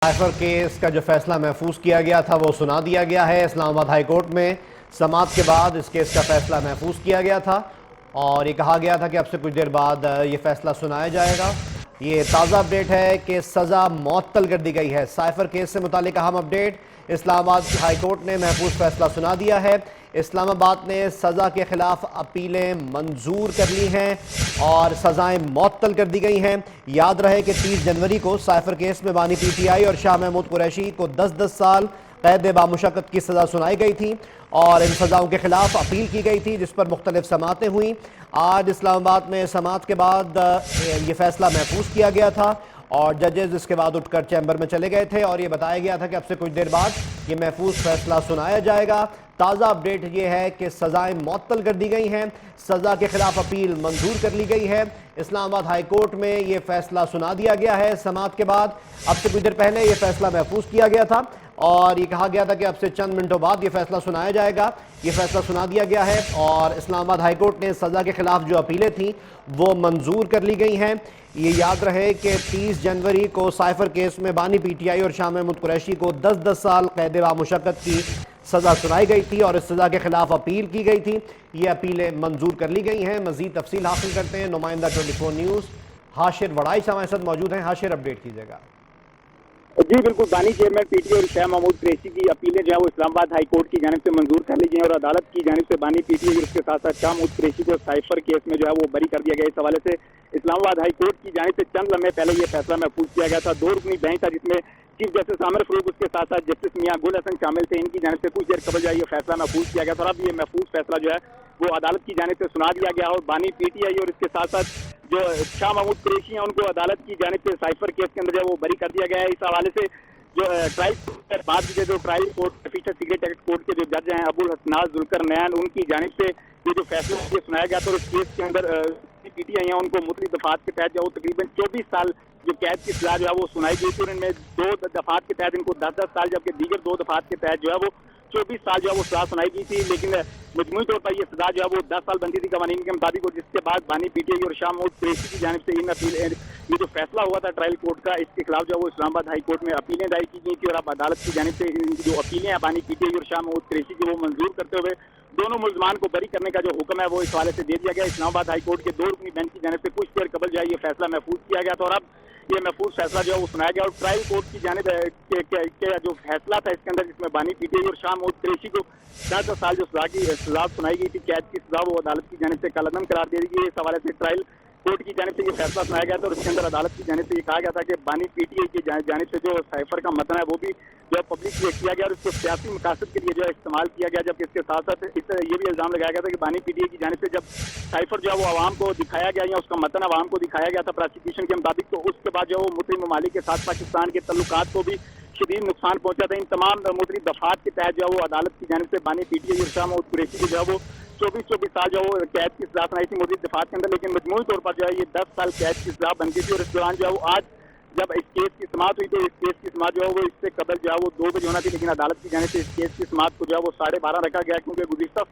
Cipher case का जो फैसला महफूज किया गया था वो सुना दिया गया है। इस्लामाबाद हाई कोर्ट में समाअत के बाद इस केस का फैसला महफूज किया गया था और ये कहा गया था कि अब से कुछ देर बाद ये फैसला सुनाया जाएगा। ये ताज़ा अपडेट है कि सज़ा मुअत्तल कर दी गई है। साइफर केस से मुतालिक अहम अपडेट, इस्लामाबाद हाई कोर्ट ने महफूज फैसला सुना दिया है। इस्लामाबाद ने सज़ा के खिलाफ अपीलें मंजूर कर ली हैं और सज़ाएं मुअत्तल कर दी गई हैं। याद रहे कि 30 जनवरी को साइफर केस में बानी पीटीआई और शाह महमूद कुरैशी को 10-10 साल कैद बामुशक्कत की सज़ा सुनाई गई थी और इन सज़ाओं के खिलाफ अपील की गई थी, जिस पर मुख्तलिफ समातें हुई। आज इस्लामाबाद में समाअत के बाद ये फैसला महफूज किया गया था और जजेस इसके बाद उठकर चैम्बर में चले गए थे और ये बताया गया था कि अब से कुछ देर बाद ये महफूज फैसला सुनाया जाएगा। ताज़ा अपडेट ये है कि सज़ाएं मुअत्तल कर दी गई हैं, सज़ा के खिलाफ अपील मंजूर कर ली गई है। इस्लामाबाद हाई कोर्ट में ये फैसला सुना दिया गया है। समाअत के बाद अब से कुछ देर पहले ये फैसला महफूज किया गया था और ये कहा गया था कि अब से चंद मिनटों बाद ये फैसला सुनाया जाएगा। ये फैसला सुना दिया गया है और इस्लामाबाद हाई कोर्ट ने सज़ा के खिलाफ जो अपीलें थीं वो मंजूर कर ली गई हैं। ये याद रहे कि 30 जनवरी को साइफर केस में बानी पीटीआई और शाह महमूद कुरैशी को 10-10 साल कैद बामुशक्कत की सज़ा सुनाई गई थी और इस सज़ा के खिलाफ अपील की गई थी। ये अपीलें मंजूर कर ली गई हैं। मज़ीद तफसील हासिल करते हैं नुमाइंदा 24 न्यूज़ हाशिर वड़ाई हमारे साथ मौजूद हैं। हाशिर, अपडेट कीजिएगा। जी बिल्कुल, बानी चेयरमैन पीटीआई और शाह महमूद कुरैशी की अपीलें जो है वो इस्लामाबाद हाई कोर्ट की जानिब से मंजूर कर ली गई और अदालत की जानिब से बानी पीटीआई और उसके साथ साथ शाह महमूद कुरैशी को साइफर केस में जो है वो बरी कर दिया गया। इस हवाले से इस्लामाबाद हाई कोर्ट की जानिब से चंद लम्हे पहले ये फैसला महफूज किया गया था। 2 रुकनी बेंच था जिसमें चीफ जस्टिस आमिर फरूक, उसके साथ साथ जस्टिस मियां गुल हसन शामिल थे। इनकी जानिब से कुछ देर कबल जो है ये फैसला महफूज किया गया था और अब ये महफूज फैसला जो है वो अदालत की जानिब से सुना दिया गया और बानी पीटीआई और इसके साथ साथ जो शाह महमूद कुरैशी हैं उनको अदालत की जानिब से साइफर केस के अंदर जो है वो बरी कर दिया गया है। इस हवाले से जो ट्रायल बात की जो trial court feature secret act court के जो जज हैं अबुल हसनाज जुल्करनैन, उनकी जानिब से ये जो फैसला ये सुनाया गया था और इस केस के अंदर पीटीआई हैं उनको मुख्तलिफ दफात के तहत जो वो तकरीबन 24 साल जो कैद की सजा जो है वो सुनाई गई थी और इनमें 2 दफात के तहत इनको 10-10 साल, जबकि दीगर 2 दफात के तहत जो है वो 24 साल जो है वो सजा सुनाई गई थी। लेकिन मजमूई तौर पर ये सजा जो है वो 10 साल बनती थी कवानीन के मुताबिक और जिसके बाद बानी पीटीआई और शाह महमूद कुरैशी की जानिब से इन अपील ये जो फैसला हुआ था ट्रायल कोर्ट का, इसके खिलाफ जो है वो इस्लामाबाद हाई कोर्ट में अपीलें दायर की गई थी और अब अदालत की जानिब से इनकी जो अपीलें हैं बानी पीटीआई और शाह महमूद कुरैशी की वो मंजूर करते हुए दोनों मुल्जमान को बरी करने का जो हुक्म है वो इस हवाले से दे दिया गया। इस्लामाबाद हाई कोर्ट के 2 रुकनी बेंच की जानिब से कुछ देर कबल जो है ये फैसला महफूज किया गया था और अब ये महफूज फैसला जो है वो सुनाया गया और ट्रायल कोर्ट की जानिब के जो फैसला था इसके अंदर जिसमें बानी पीटीआई और शाह महमूद कुरैशी को 10 साल जो सजा सुनाई गई थी, कैद की सजा, वो अदालत की जानिब से कलअदम करार दे दी गई। इस हवाले से ट्रायल कोर्ट की जानिब से ये फैसला सुनाया गया था और इसके अंदर अदालत की जानिब से ये कहा गया था कि बानी पीटीआई की जानिब से जो साइफर का मतन है वो भी जो है पब्लिक किया गया और इसको सियासी मकासद के लिए जो है इस्तेमाल किया गया, जबकि इसके साथ साथ ये भी इल्जाम लगाया गया था कि बानी पीटीआई की जानिब से जब साइफर जो है वो आवाम को दिखाया गया या उसका मतन आवाम को दिखाया गया था प्रोसिक्यूशन के मुताबिक, तो उसके बाद जो है वो मुस्लिम ममालिक के साथ पाकिस्तान के तल्लुकात को भी शदीद नुकसान पहुंचा था। इन तमाम मुख्तलिफ दफात के तहत जो है वो अदालत की जानिब से बानी पीटीआई और शाह महमूद कुरैशी को जो है वो 24 साल जो है कैद की सजा सुनाई थी मुख्तलिफ दफात के अंदर, लेकिन मजमूई तौर पर जो है ये 10 साल कैद की सजा बनती थी और इस दौरान जो है वो आज जब इस केस की समाअत हुई तो इस केस की समाअत जो है वो इससे कबल जो है वो 2 बजे होना थी, लेकिन अदालत की जानिब से इस केस की समाअत को जो है वो 12:30 रखा गया क्योंकि गुज़िश्ता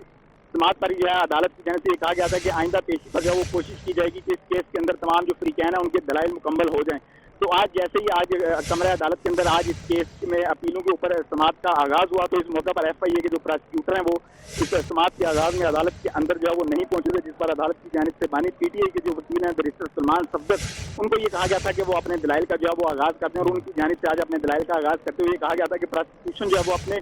समाअत पर जो है अदालत की जानिब से ये कहा गया था कि आइंदा पेशी पर जो है वो कोशिश की जाएगी कि इस केस के अंदर तमाम जो फरीकैन है उनके दलाइल मुकम्मल हो जाएं। तो आज जैसे ही आज कमरा अदालत के अंदर आज इस केस में अपीलों के ऊपर समाअत का आगाज़ हुआ तो इस मौके पर FIA के जो प्रोसिक्यूटर हैं वो इस समाअत के आगाज़ में अदालत के अंदर जो है वो नहीं पहुंचे थे, जिस पर अदालत की जानिब से बानी पीटीआई के जो वकील हैं बैरिस्टर सलमान सफदर, उनको ये कहा गया था कि वो अपने दलाइल का जो है वो आगाज़ करते हैं और उनकी जानिब से आज अपने दलाइल का आगाज़ करते हुए कहा गया था कि प्रोसिक्यूशन जो है वो अपने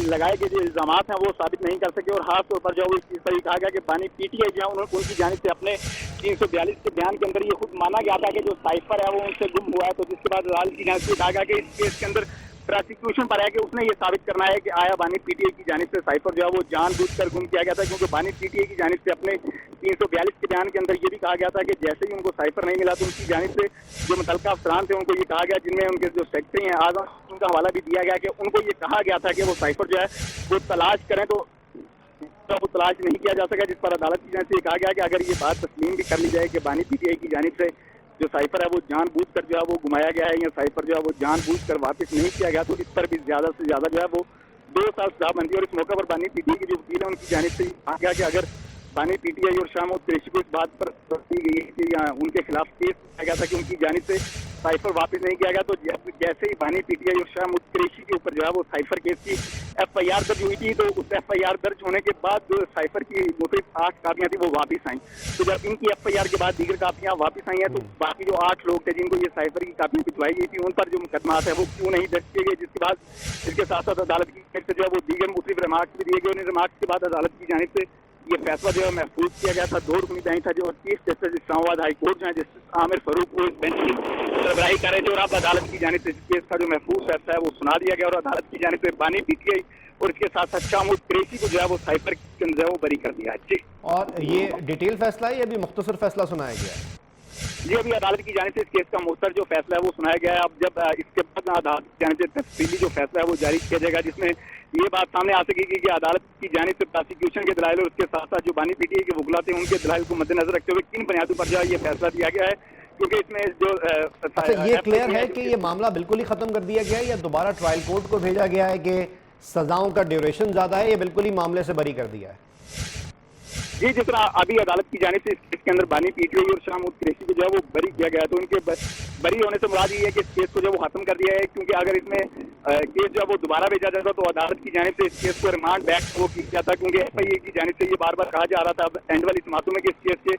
लगाए गए जो इल्जाम हैं वो साबित नहीं कर सके और खास तौर पर जो है वो इस चीज़ पर कहा गया कि बानी पीटीआई जो है उनकी जानिब से अपने 342 के बयान के अंदर ये खुद माना गया था कि जो साइफर है वो उनसे गुम हुआ है, तो जिसके बाद अदालत की जानिब से कहा गया कि इस केस के अंदर प्रोसिक्यूशन पर है कि उसने ये साबित करना है कि आया बानी पीटीआई की जानिब से साइफर जो है वो जानबूझकर गुम किया गया था, क्योंकि बानी पीटीआई की जानिब से अपने 342 के बयान के अंदर ये भी कहा गया था कि जैसे ही उनको साइफर नहीं मिला तो उनकी जानिब से जो मुतल्लिका अफसरान थे उनको ये कहा गया, जिनमें उनके जो सेक्रेटरी हैं आजम, उनका हवाला भी दिया गया कि उनको ये कहा गया था कि वो साइफर जो है वो तलाश करें, तो वो तलाश नहीं किया जा सका, जिस पर अदालत की जानिब से कहा गया कि अगर ये बात तस्लीम भी कर ली जाए कि बानी पीटीआई की जानिब से जो साइफर है वो जानबूझकर जो है वो घुमाया गया है या साइफर जो है वो जानबूझकर वापस नहीं किया गया, तो इस पर भी ज़्यादा से ज़्यादा जो है वो 2 साल सजा बनती है। और इस मौके पर बानी पीटीआई के जो वकील है उनकी जानिब से कहा गया कि अगर बानी पीटीआई और शाह महमूद कुरैशी को इस बात पर दी गई कि उनके खिलाफ केस किया गया था कि उनकी जानिब से साइफर वापस नहीं किया गया। तो जैसे ही बानी पीटीआई और शाह महमूद कुरैशी के ऊपर जो है वो साइफर केस की एफआईआर दर्ज हुई थी, तो उस एफआईआर दर्ज होने के बाद जो साइफर की मुख्तलिफ 8 कापियां थी वो वापस आई। तो जब इनकी एफआईआर के बाद दीगर कापियां वापस आई हैं, तो बाकी जो 8 लोग थे जिनको ये साइफर की कापियां भिजवाई गई थी, उन पर जो मुकदमात है वो क्यों नहीं दर्ज किए गए, जिसके बाद इसके साथ साथ अदालत की तरफ से जो है वो दीगर मुख्तलिफ रिमार्क्स भी दिए गए। उन रिमार्क्स के बाद अदालत की जानिब से ये फैसला जो है महफूज किया गया था। 2 रुकनी बेंच था जो chief justice Islamabad high court जो है जस्टिस आमिर फारूक वो इस बेंच की सरबराही कर रहे थे, और अब अदालत की जानिब से इस केस का जो महफूज फैसला है वो सुना दिया गया, और अदालत की जानिब से बानी पीटीआई और इसके साथ साथ शाह महमूद कुरैशी को जो है वो साइफर के अंदर वो बरी कर दिया है। जी और ये डिटेल फैसला है या अभी मुख्तसर फैसला सुनाया गया है? जी, अभी अदालत की जानिब से इस केस का मुख्तर जो फैसला है वो सुनाया गया है। अब जब इसके बाद अदालत की जानिब से तफसीली जो फैसला है वो जारी किया जाएगा, जिसमें ये बात सामने आ सकेगी कि अदालत की जानिब से प्रोसिक्यूशन के दलाइल और उसके साथ साथ जो बानी पीटीआई के वकला थे उनके दलाइल को मद्देनजर रखते हुए किन बुनियादों पर जो है ये फैसला दिया गया है। क्योंकि इसमें जो अच्छा, ये क्लियर है कि ये मामला बिल्कुल ही खत्म कर दिया गया है या दोबारा ट्रायल कोर्ट को भेजा गया है कि सजाओं का ड्यूरेशन ज्यादा है, या बिल्कुल ही मामले से बरी कर दिया है? जी, जिस तरह अभी अदालत की जानिब से इस केस के अंदर बानी पीटीआई और शाह महमूद कुरैशी को जो है वो बरी किया गया, तो उनके बरी होने से मुराद ये है कि इस केस को जो वो खत्म कर दिया है। क्योंकि अगर इसमें केस जो है वो दोबारा भेजा जाता तो अदालत की जानिब से इस केस को रिमांड बैक वो किया जाता, क्योंकि एफआईए की जानिब से ये बार बार कहा जा रहा था अब एंड वाली समातों में कि इस केस के